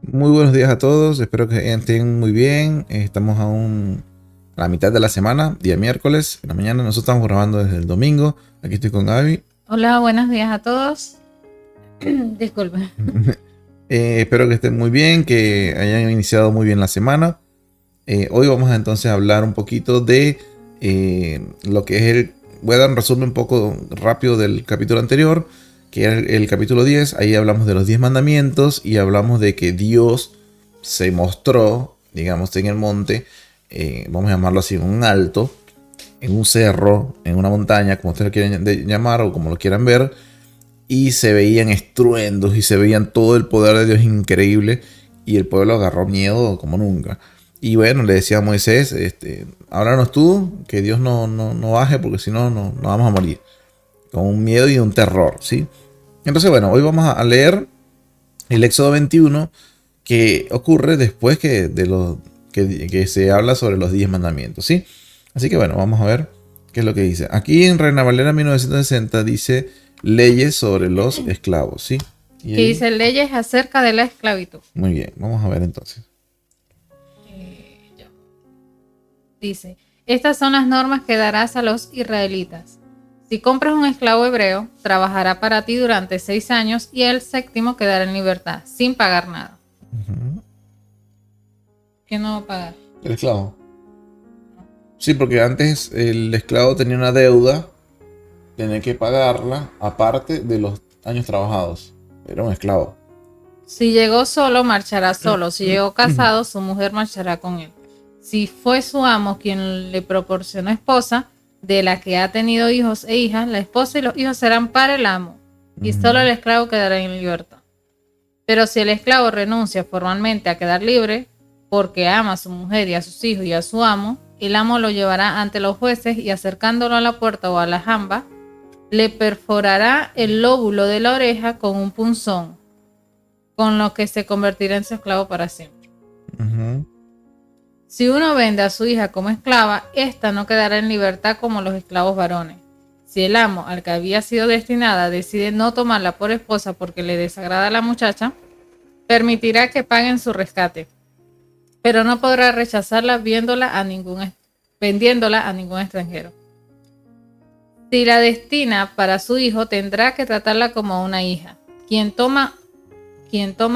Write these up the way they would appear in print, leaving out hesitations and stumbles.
Muy buenos días a todos, espero que estén muy bien. Estamos aún a la mitad de la semana, día miércoles, en la mañana. Nosotros estamos grabando desde el domingo. Aquí estoy con Gaby. Hola, buenos días a todos. Disculpen. Espero que estén muy bien, que hayan iniciado muy bien la semana. Hoy vamos a entonces a hablar un poquito de lo que es el... Voy a dar un resumen un poco rápido del capítulo anterior, que era el capítulo 10. Ahí hablamos de los 10 mandamientos y hablamos de que Dios se mostró, digamos, en el monte, vamos a llamarlo así, en un alto, en un cerro, en una montaña, como ustedes lo quieren llamar o como lo quieran ver, y se veían estruendos y se veían todo el poder de Dios increíble, y el pueblo agarró miedo como nunca. Y bueno, le decía a Moisés, háblanos tú, que Dios no baje, porque si no, no vamos a morir. Con un miedo y un terror, ¿sí? Entonces, bueno, hoy vamos a leer el Éxodo 21, que ocurre después que se habla sobre los 10 mandamientos, ¿sí? Así que bueno, vamos a ver qué es lo que dice. Aquí en Reina Valera 1960 dice leyes sobre los esclavos, ¿sí? Y Que ahí, dice leyes acerca de la esclavitud. muy bien, vamos a ver entonces. Ya. Dice, estas son las normas que darás a los israelitas. Si compras un esclavo hebreo, trabajará para ti durante 6 años y el séptimo quedará en libertad, sin pagar nada. Ujú. ¿Qué no va a pagar? El esclavo. Sí, porque antes el esclavo tenía una deuda, tenía que pagarla aparte de los años trabajados. Era un esclavo. Si llegó solo, marchará solo. Si llegó casado, su mujer marchará con él. Si fue su amo quien le proporcionó esposa, de la que ha tenido hijos e hijas, la esposa y los hijos serán para el amo, y solo el esclavo quedará en libertad. Pero si el esclavo renuncia formalmente a quedar libre, porque ama a su mujer y a sus hijos y a su amo, el amo lo llevará ante los jueces y acercándolo a la puerta o a la jamba, le perforará el lóbulo de la oreja con un punzón, con lo que se convertirá en su esclavo para siempre. Ujú. Si uno vende a su hija como esclava, ésta no quedará en libertad como los esclavos varones. Si el amo al que había sido destinada decide no tomarla por esposa porque le desagrada a la muchacha, permitirá que paguen su rescate, pero no podrá rechazarla vendiéndola a ningún extranjero. Si la destina para su hijo, tendrá que tratarla como una hija. Quien toma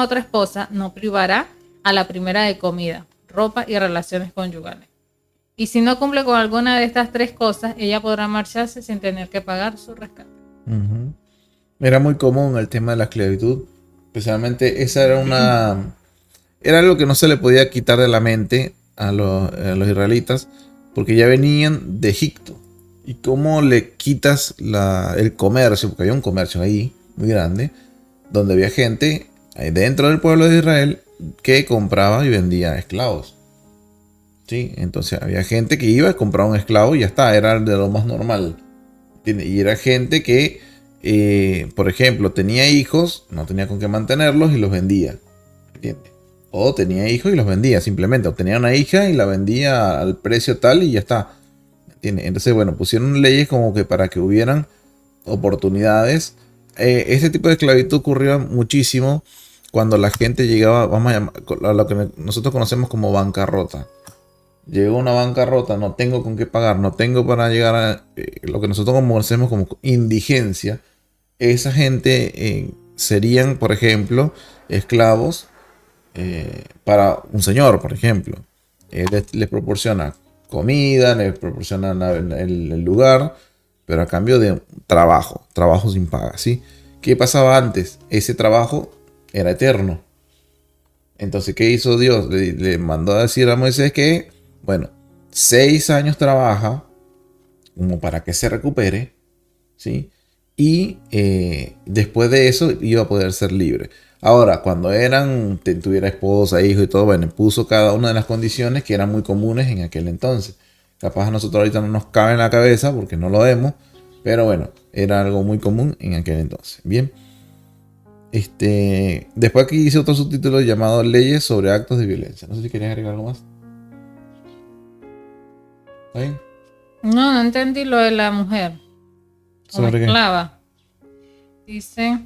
otra esposa no privará a la primera de comida, ropa y relaciones conyugales. Y si no cumple con alguna de estas tres cosas, ella podrá marcharse sin tener que pagar su rescate. Ujú. Era muy común el tema de la esclavitud. Especialmente esa era una... Era algo que no se le podía quitar de la mente a los israelitas, porque ya venían de Egipto. ¿Y cómo le quitas el comercio? Porque había un comercio ahí muy grande, donde había gente ahí dentro del pueblo de Israel que compraba y vendía esclavos. ¿Sí? Entonces había gente que iba a comprar un esclavo y ya está, era de lo más normal. Y era gente que, por ejemplo, tenía hijos, no tenía con qué mantenerlos y los vendía. ¿Entiendes? O tenía hijos y los vendía simplemente. O tenía una hija y la vendía al precio tal y ya está. ¿Entiendes? Entonces, bueno, pusieron leyes como que para que hubieran oportunidades. Este tipo de esclavitud ocurrió muchísimo cuando la gente llegaba, vamos a llamar, a lo que nosotros conocemos como bancarrota. Llegó una bancarrota, no tengo con qué pagar, no tengo para llegar a lo que nosotros conocemos como indigencia. Esa gente serían, por ejemplo, esclavos para un señor, por ejemplo. Él les proporciona comida, les proporciona el lugar, pero a cambio de trabajo sin paga, ¿sí? ¿Qué pasaba antes? Ese trabajo era eterno. Entonces, ¿qué hizo Dios? Le mandó a decir a Moisés que, bueno, 6 años trabaja como para que se recupere, ¿sí? Y después de eso iba a poder ser libre. Ahora, cuando tuviera esposa, hijo y todo, bueno, puso cada una de las condiciones que eran muy comunes en aquel entonces. Capaz a nosotros ahorita no nos cabe en la cabeza porque no lo vemos, pero bueno, era algo muy común en aquel entonces. Bien, después aquí hice otro subtítulo llamado Leyes sobre actos de violencia. No sé si querías agregar algo más. ¿Está bien? No, no entendí lo de la mujer como ¿Sobre qué? esclava. Dice,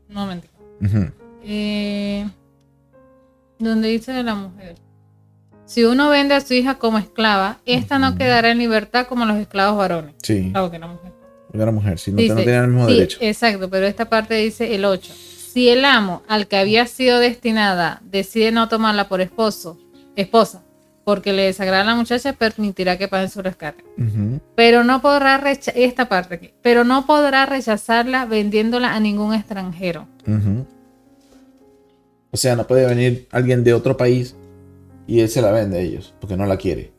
un momento. Ujú. Eh, Donde dice de la mujer. Si uno vende a su hija como esclava, esta no quedará en libertad como los esclavos varones. Sí. Claro que la mujer. Era mujer, si no, Dice, no tenía el mismo sí, derecho. Exacto, pero esta parte dice el 8. Si el amo al que había sido destinada decide no tomarla por esposa, porque le desagrada a la muchacha, permitirá que paguen su rescate. Pero no podrá pero no podrá rechazarla vendiéndola a ningún extranjero. O sea, no puede venir alguien de otro país y él se la vende a ellos, porque no la quiere.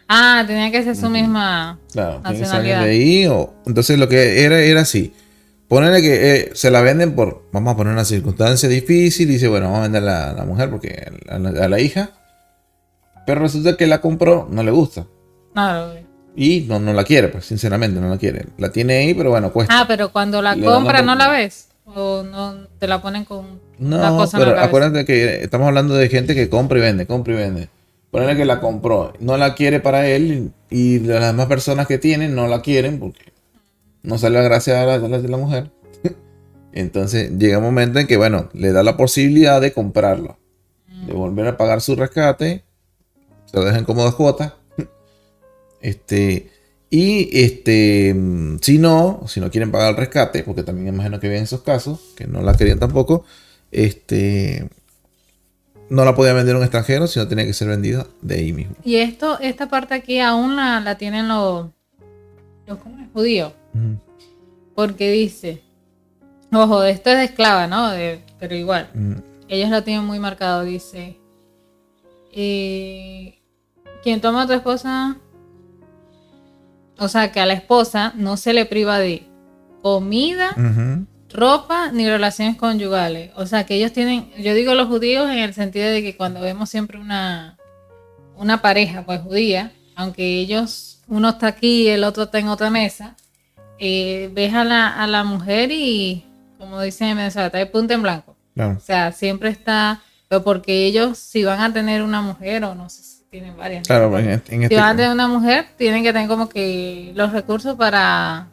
Ah, tenía que ser su misma Claro, tiene que ser nacionalidad. alguien de ahí. Entonces lo que era así. Ponerle que se la venden por, vamos a poner una circunstancia difícil, y dice, bueno, vamos a vender a la mujer porque a la hija. Pero resulta que la compró, no le gusta. Claro. Y no la quiere, pues sinceramente no la quiere. La tiene ahí, pero bueno, cuesta. Ah, pero cuando la compra no la ves. O no te la ponen con una cosa en la pero cabeza. acuérdate que estamos hablando de gente que compra y vende, compra y vende. Ponerle que la compró, no la quiere para él, y las demás personas que tienen no la quieren porque no sale la gracia de la mujer. Entonces llega un momento en que, bueno, le da la posibilidad de comprarlo, de volver a pagar su rescate, se lo dejan cómodas cuotas. Si no quieren pagar el rescate, porque también imagino que había esos casos, que no la querían tampoco, no la podía vender a un extranjero, sino tenía que ser vendida de ahí mismo. Y esta parte aquí aún la tienen los judíos. Porque dice, ojo, esto es de esclava, ¿no? Pero igual, ellos lo tienen muy marcado, dice, quien toma a tu esposa, o sea, que a la esposa no se le priva de comida, ropa, ni relaciones conyugales. O sea, que ellos tienen, yo digo los judíos en el sentido de que cuando vemos siempre una pareja, pues judía, aunque uno está aquí y el otro está en otra mesa, ves a la mujer y, como dicen en Venezuela, está de punta en blanco. Claro. O sea, siempre está, pero porque ellos, si van a tener una mujer, o no sé si tienen varias. Claro, si van a tener una mujer, tienen que tener como que los recursos para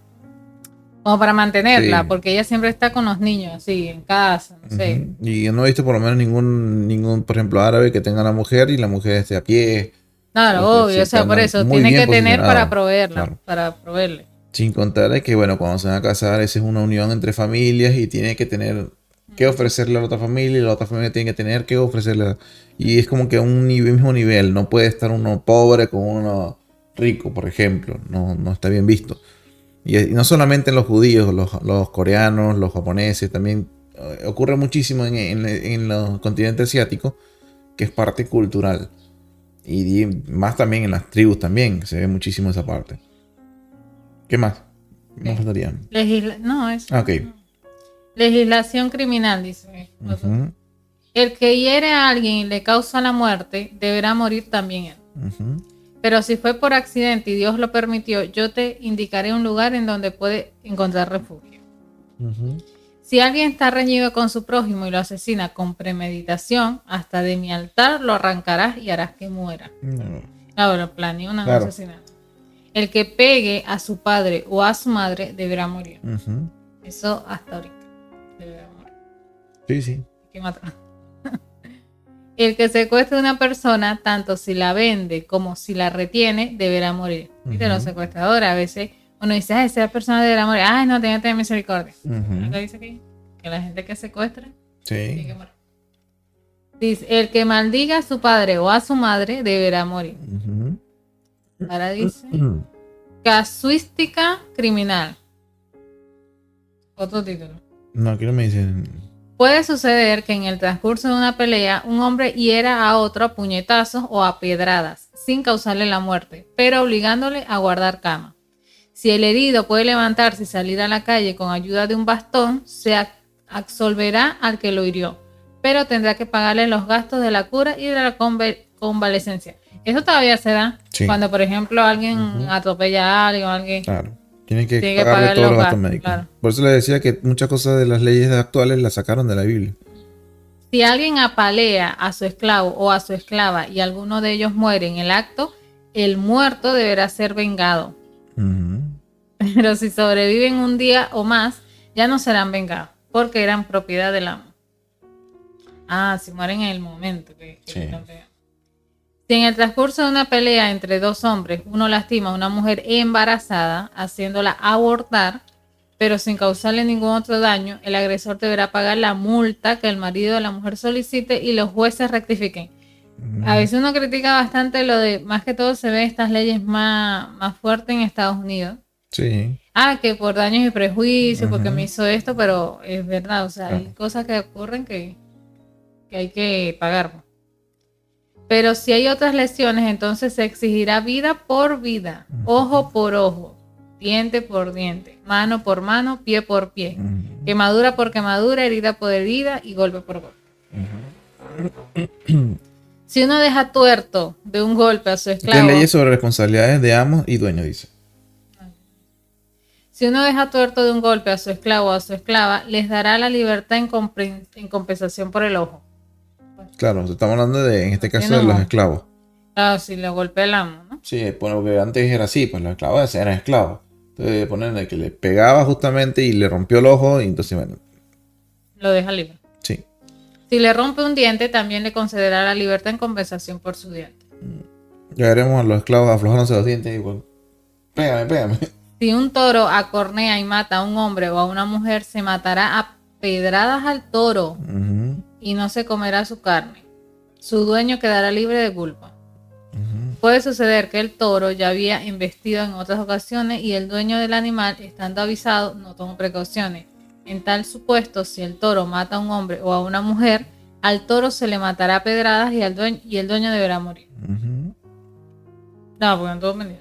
mantenerla, sí. Porque ella siempre está con los niños, así, en casa, no sé. Y yo no he visto por lo menos ningún, por ejemplo, árabe que tenga una mujer y la mujer esté a pie. Claro, obvio, o sea, por eso, tiene que tener para proveerla, claro. Para proveerle. Sin contar que, bueno, cuando se van a casar, esa es una unión entre familias y tiene que tener que ofrecerle a la otra familia, y la otra familia tiene que tener que ofrecerle. Y es como que a un mismo nivel. No puede estar uno pobre con uno rico, por ejemplo. No está bien visto. Y no solamente en los judíos, los coreanos, los japoneses, también ocurre muchísimo en los continentes asiáticos, que es parte cultural. Y más también en las tribus también, se ve muchísimo esa parte. ¿Qué más? ¿Me faltaría? Legislación criminal, dice. El que hiere a alguien y le causa la muerte, deberá morir también él. Pero si fue por accidente y Dios lo permitió, yo te indicaré un lugar en donde puede encontrar refugio. Si alguien está reñido con su prójimo y lo asesina con premeditación, hasta de mi altar lo arrancarás y harás que muera. Claro, planeó un asesinato. El que pegue a su padre o a su madre deberá morir. Eso hasta ahorita. Deberá morir. Sí. Hay que matar. El que secuestre a una persona, tanto si la vende como si la retiene, deberá morir. Mira, los secuestradores, a veces uno dice, esa persona deberá morir. Ay, no, tiene que tener misericordia. ¿Qué dice aquí? Que la gente que secuestra tiene que morir. Dice, el que maldiga a su padre o a su madre deberá morir. Ahora dice, casuística criminal. Otro título. No, aquí no me dicen. Puede suceder que en el transcurso de una pelea un hombre hiera a otro a puñetazos o a pedradas, sin causarle la muerte, pero obligándole a guardar cama. Si el herido puede levantarse y salir a la calle con ayuda de un bastón, se absolverá al que lo hirió, pero tendrá que pagarle los gastos de la cura y de la convalecencia. Eso todavía se da cuando, por ejemplo, alguien atropella a alguien o alguien. Claro. Tienen que pagarle todos los gastos médicos. Claro. Por eso le decía que muchas cosas de las leyes actuales las sacaron de la Biblia. Si alguien apalea a su esclavo o a su esclava y alguno de ellos muere en el acto, el muerto deberá ser vengado. Pero si sobreviven un día o más, ya no serán vengados, porque eran propiedad del amo. Si mueren en el momento que Sí. están pegando. Si en el transcurso de una pelea entre dos hombres uno lastima a una mujer embarazada, haciéndola abortar, pero sin causarle ningún otro daño, el agresor deberá pagar la multa que el marido de la mujer solicite y los jueces rectifiquen. A veces uno critica bastante lo de, más que todo se ve estas leyes más fuertes en Estados Unidos. Sí. Que por daños y prejuicios, porque Ujú. me hizo esto, pero es verdad, o sea, hay Claro. cosas que ocurren que hay que pagar. Pero si hay otras lesiones, entonces se exigirá vida por vida, ojo por ojo, diente por diente, mano por mano, pie por pie, quemadura por quemadura, herida por herida y golpe por golpe. Si uno deja tuerto de un golpe a su Aquí hay esclavo, leyes sobre responsabilidades de amos y dueños, dice. si uno deja tuerto de un golpe a su esclavo o a su esclava, les dará la libertad en compensación por el ojo. Claro, estamos hablando de, en este caso, de no. los esclavos. Claro, si le golpea el amo, ¿no? Sí, porque antes era así, pues los esclavos eran esclavos. Entonces ponen el que le pegaba justamente y le rompió el ojo y entonces, bueno, Lo deja libre. sí. Si le rompe un diente, también le concederá la libertad en compensación por su diente. Ya veremos a los esclavos aflojándose los dientes y bueno, pégame. Si un toro acornea y mata a un hombre o a una mujer, se matará a pedradas al toro Ujú, y no se comerá su carne. Su dueño quedará libre de culpa. ujú. Puede suceder que el toro ya había embestido en otras ocasiones y el dueño del animal, estando avisado, no tomó precauciones. En tal supuesto, si el toro mata a un hombre o a una mujer, al toro se le matará a pedradas y el dueño deberá morir. Ujú. No, porque no todo mentira.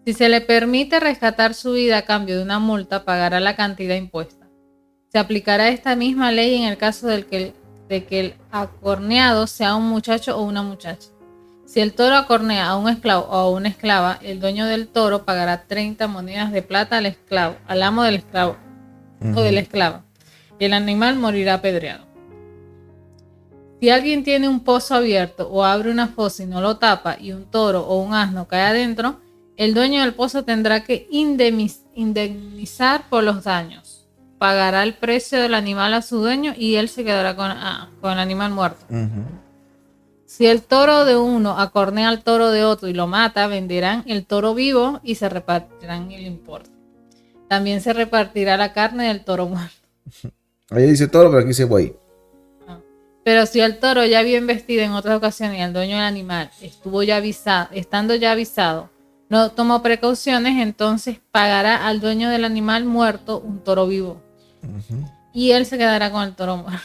Si se le permite rescatar su vida a cambio de una multa, pagará la cantidad impuesta. Se aplicará esta misma ley en el caso de que el acorneado sea un muchacho o una muchacha. Si el toro acornea a un esclavo o a una esclava, el dueño del toro pagará 30 monedas de plata al esclavo, al amo del esclavo o de la esclava, y el animal morirá apedreado. Si alguien tiene un pozo abierto o abre una fosa y no lo tapa y un toro o un asno cae adentro, el dueño del pozo tendrá que indemnizar por los daños. Pagará el precio del animal a su dueño y él se quedará con el animal muerto. Ujú. Si el toro de uno acornea al toro de otro y lo mata, venderán el toro vivo y se repartirán el importe. También se repartirá la carne del toro muerto. Ahí dice toro, pero aquí dice buey. Pero si el toro ya había embestido en otras ocasiones y el dueño del animal estando ya avisado, no tomó precauciones, entonces pagará al dueño del animal muerto un toro vivo. Y él se quedará con el toro muerto.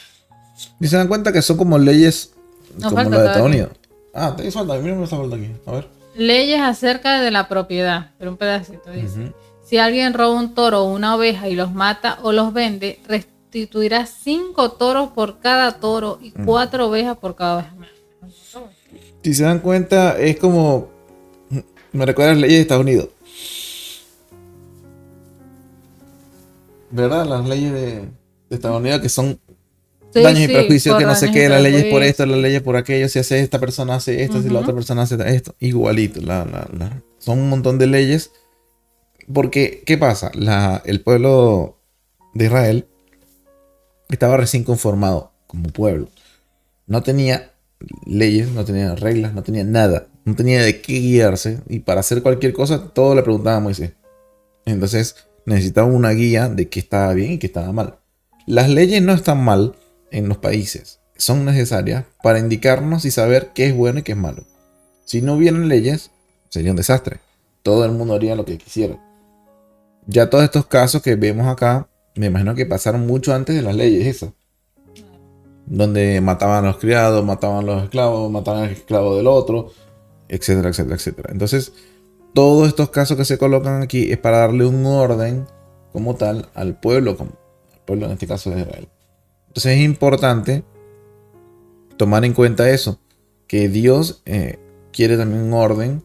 Y se dan cuenta que son como leyes No como falta la de todo Estados aquí. Unidos. Te falta, mira, me está falta aquí. A ver. Leyes acerca de la propiedad, pero un pedacito dice. Si alguien roba un toro o una oveja y los mata o los vende, restituirá 5 toros por cada toro y 4 ovejas por cada oveja. Si se dan cuenta, es como. Me recuerda a las leyes de Estados Unidos. ¿Verdad? Las leyes de Estados Unidos que son Sí, daños y sí, prejuicios, por que no sé daños y qué, las leyes por esto, prejuicios. las leyes por aquello, si hace esta persona hace esto, si la Ujú. otra persona hace esto, igualito. Son un montón de leyes. Porque, ¿qué pasa? El pueblo de Israel estaba recién conformado como pueblo. No tenía leyes, no tenía reglas, no tenía nada. No tenía de qué guiarse. Y para hacer cualquier cosa, todo le preguntaba a Moisés. Entonces, necesitaba una guía de qué estaba bien y qué estaba mal. Las leyes no están mal en los países. Son necesarias para indicarnos y saber qué es bueno y qué es malo. Si no hubieran leyes, sería un desastre. Todo el mundo haría lo que quisiera. Ya todos estos casos que vemos acá, me imagino que pasaron mucho antes de las leyes esas. Donde mataban a los criados, mataban a los esclavos, mataban al esclavo del otro, etcétera, etcétera, etcétera. Entonces, todos estos casos que se colocan aquí es para darle un orden como tal al pueblo en este caso de Israel. Entonces es importante tomar en cuenta eso, que Dios quiere también un orden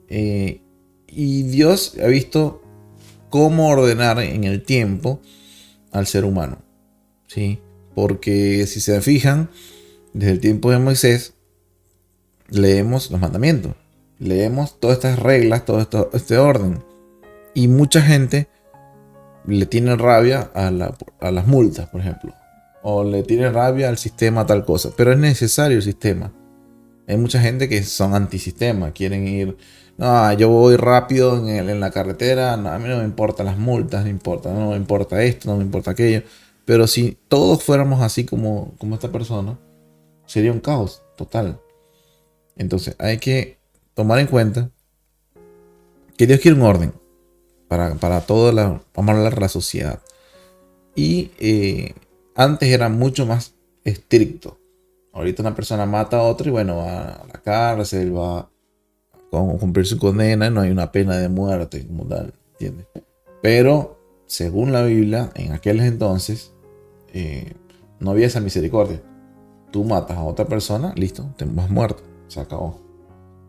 y Dios ha visto cómo ordenar en el tiempo al ser humano, ¿sí? Porque si se fijan, desde el tiempo de Moisés leemos los mandamientos, leemos todas estas reglas, este orden, y mucha gente le tiene rabia a las multas, por ejemplo. o le tiene rabia al sistema tal cosa, pero es necesario el sistema. Hay mucha gente que son antisistema, quieren ir, no, yo voy rápido en la carretera, no, a mí no me importan las multas, no me importa esto, no me importa aquello. Pero si todos fuéramos así como esta persona, sería un caos total. Entonces hay que tomar en cuenta que Dios quiere un orden para toda vamos a hablar de la sociedad. Y antes era mucho más estricto. Ahorita una persona mata a otra y bueno, va a la cárcel, va a cumplir su condena, no hay una pena de muerte como tal, ¿entiendes? Pero según la Biblia, en aquel entonces no había esa misericordia. Tú matas a otra persona, listo, te vas muerto, se acabó.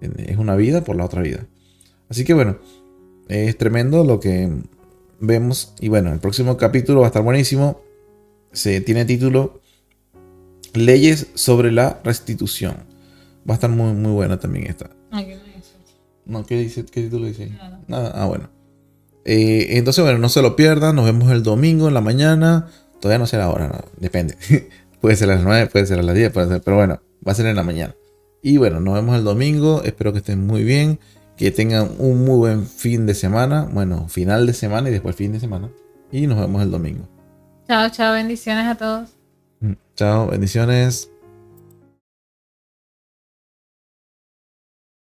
¿Entiendes? Es una vida por la otra vida. Así que bueno, es tremendo lo que vemos. Y bueno, el próximo capítulo va a estar buenísimo. Se tiene título Leyes sobre la restitución. Va a estar muy, muy buena también esta. Aquí no dice. No, ¿qué dice? ¿Qué título dice? Nada. Nada. Ah, bueno. Entonces, bueno, no se lo pierdan. Nos vemos el domingo en la mañana. Todavía no sé la hora, no, depende. Puede ser a las 9, puede ser a las 10, puede ser, pero bueno, va a ser en la mañana. Y bueno, nos vemos el domingo. Espero que estén muy bien. Que tengan un muy buen fin de semana. Bueno, final de semana y después fin de semana. Y nos vemos el domingo. Chao, chao, bendiciones a todos. Chao, bendiciones.